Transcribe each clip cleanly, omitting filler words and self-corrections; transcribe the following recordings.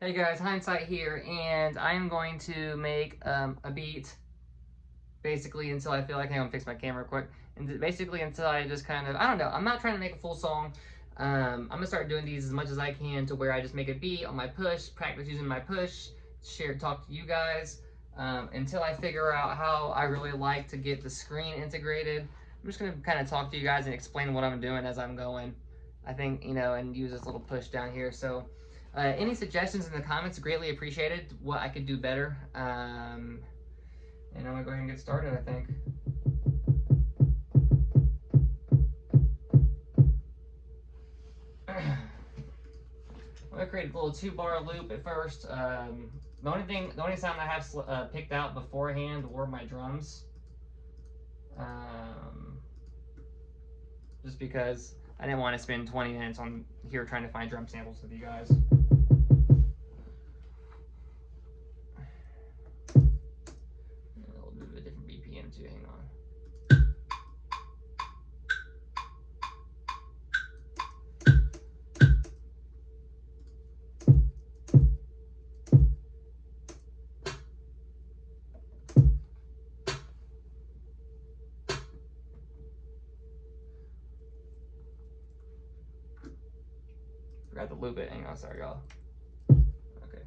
Hey guys, Hynesite here, and I'm going to make a beat basically until I feel like I'm gonna fix my camera quick, and basically until I just kind of, I don't know, I'm not trying to make a full song. I'm gonna start doing these as much as I can to where I just make a beat on my push, practice using my push, talk to you guys until I figure out how I really like to get the screen integrated. I'm just gonna kind of talk to you guys and explain what I'm doing as I'm going. I think, and use this little push down here. So any suggestions in the comments are greatly appreciated, what I could do better. And I'm gonna go ahead and get started, I think. I'm gonna create a little 2-bar loop at first. The only sound I have picked out beforehand were my drums. Just because I didn't want to spend 20 minutes on here trying to find drum samples with you guys. A little bit of a different BPM too, hang on. Forgot to loop it, hang on, sorry y'all. Okay.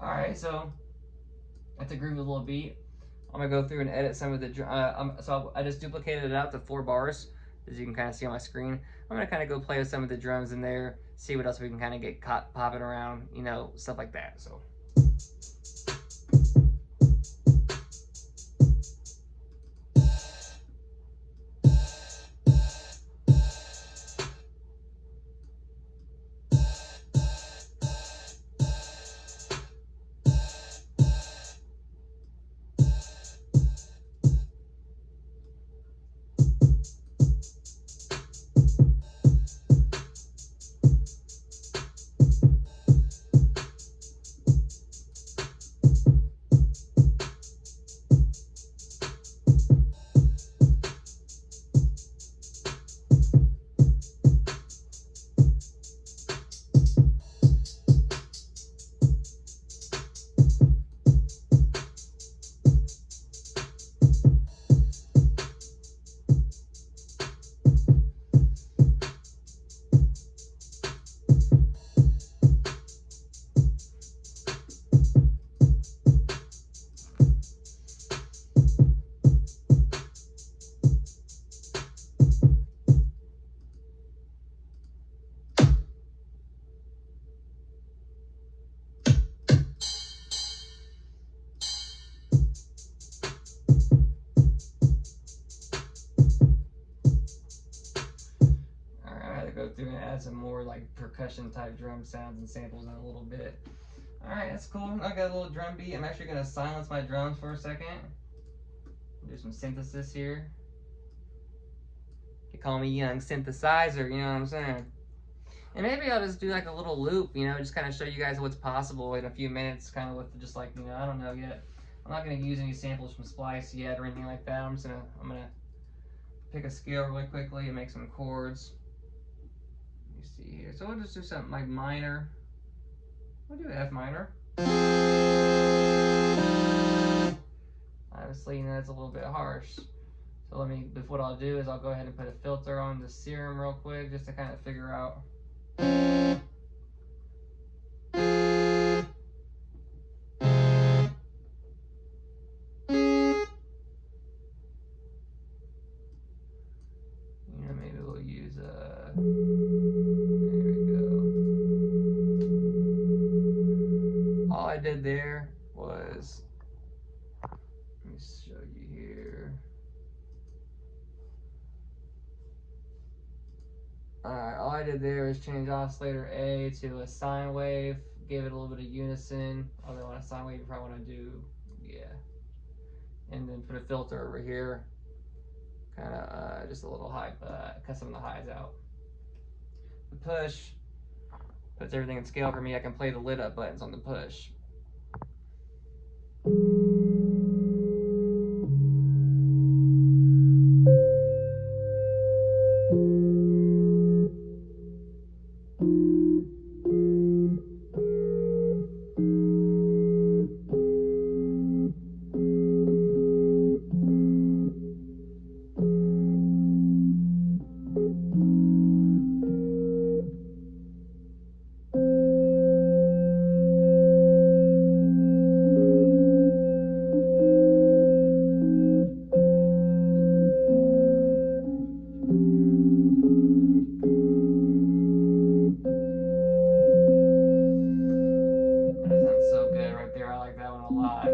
Alright, so that's a groovy little beat. I'm gonna go through and edit some of the so I just duplicated it out to 4 bars, as you can kind of see on my screen. I'm gonna kind of go play with some of the drums in there, see what else we can kind of get popping around, stuff like that. So. Go through and add some more like percussion type drum sounds and samples in a little bit. Alright, that's cool. I got a little drum beat. I'm actually going to silence my drums for a second. Do some synthesis here. You call me young synthesizer, you know what I'm saying? And maybe I'll just do like a little loop, just kind of show you guys what's possible in a few minutes, kind of with just like, I don't know yet. I'm not going to use any samples from Splice yet or anything like that. I'm going to pick a scale really quickly and make some chords. See here. So we'll just do something like minor. We'll do F minor. Obviously, that's a little bit harsh. So what I'll do is I'll go ahead and put a filter on the serum real quick just to kind of figure out did there was, let me show you here. Alright, all I did there is change oscillator A to a sine wave, gave it a little bit of unison. Although on a sine wave, you probably want to do, yeah. And then put a filter over here, kind of just a little high, cut some of the highs out. The push puts everything in scale for me. I can play the lit up buttons on the push. So good right there. I like that one a lot.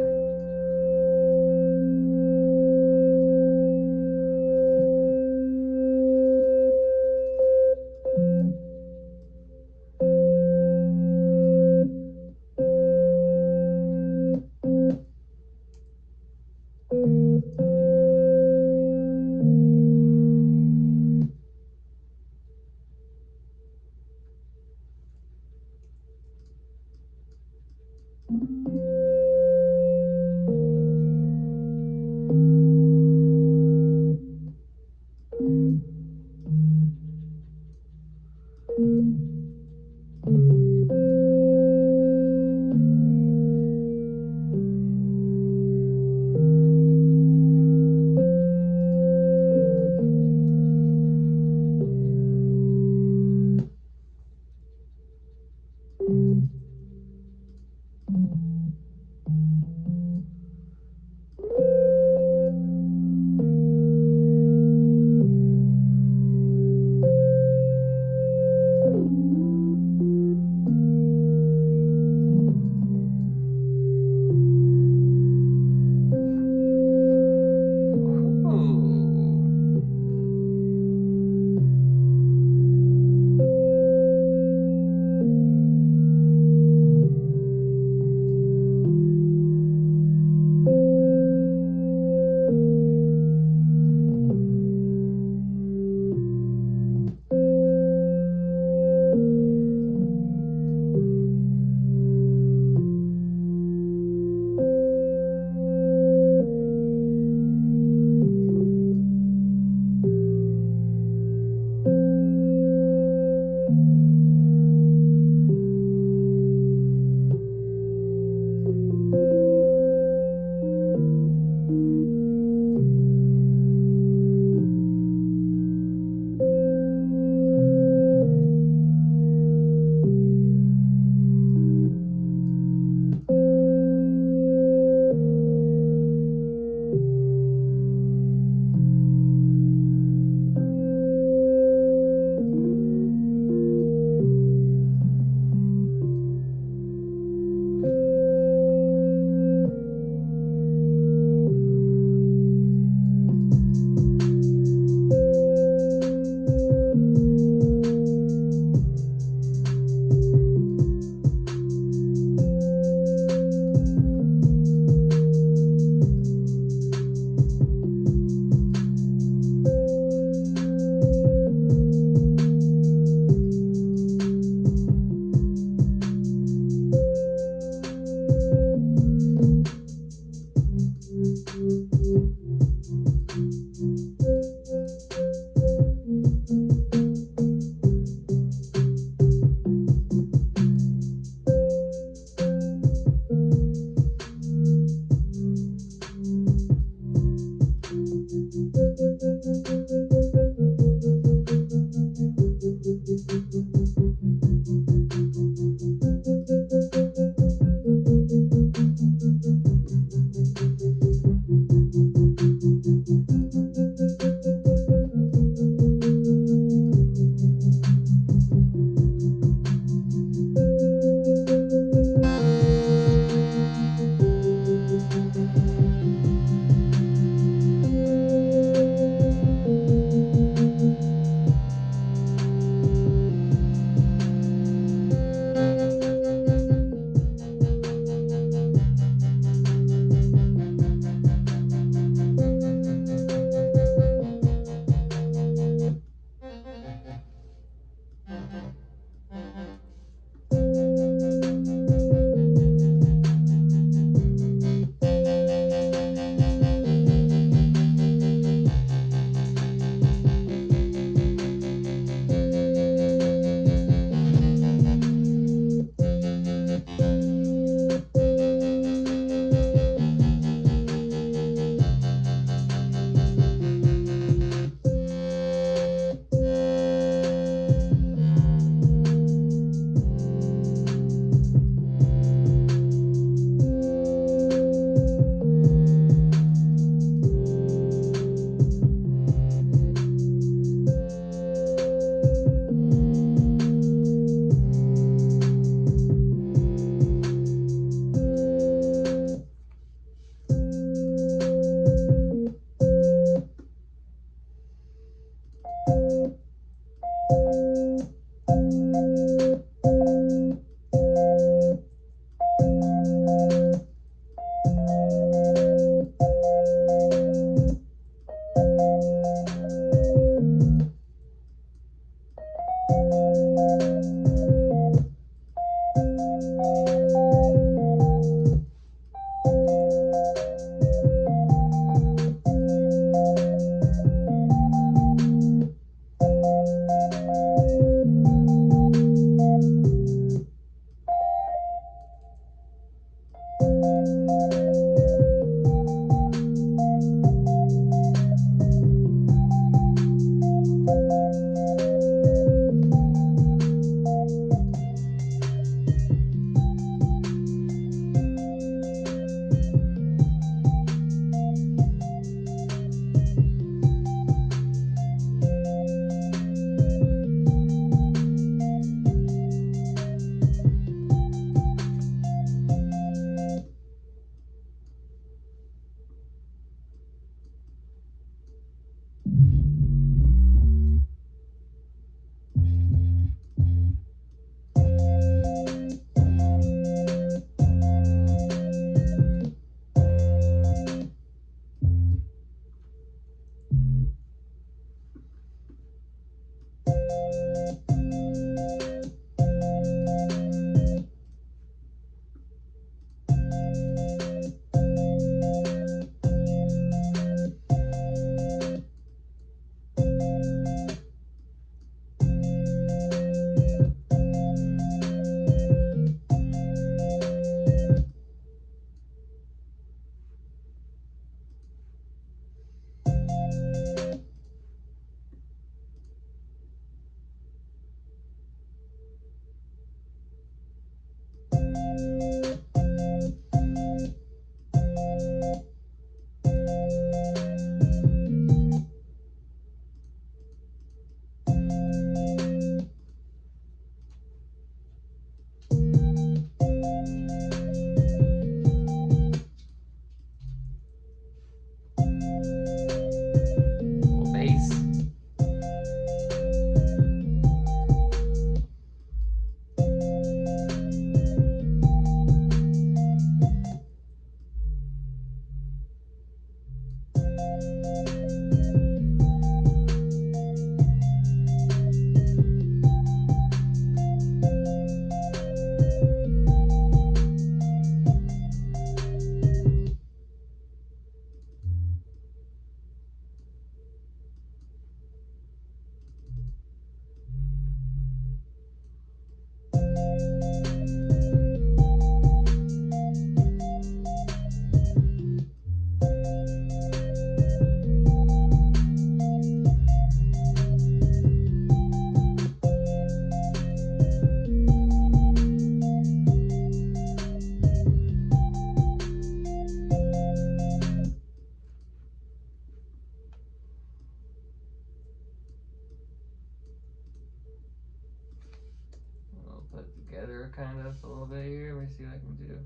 over kind of a little bit here. Let me see what I can do.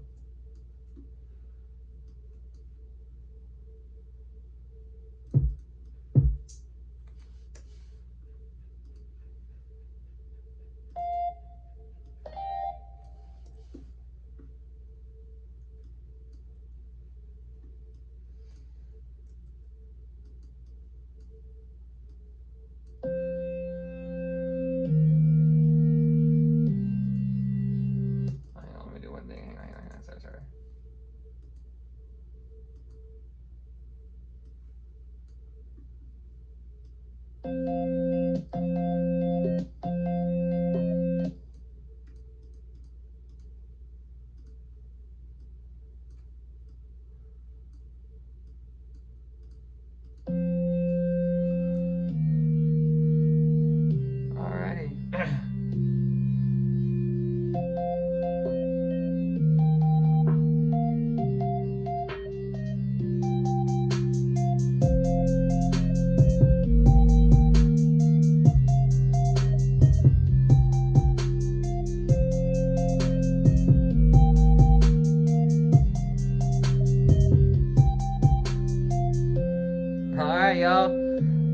Alright, y'all.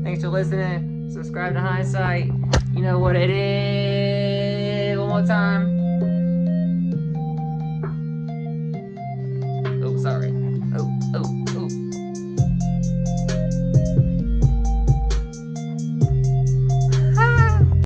Thanks for listening. Subscribe to Hynesite. You know what it is. One more time.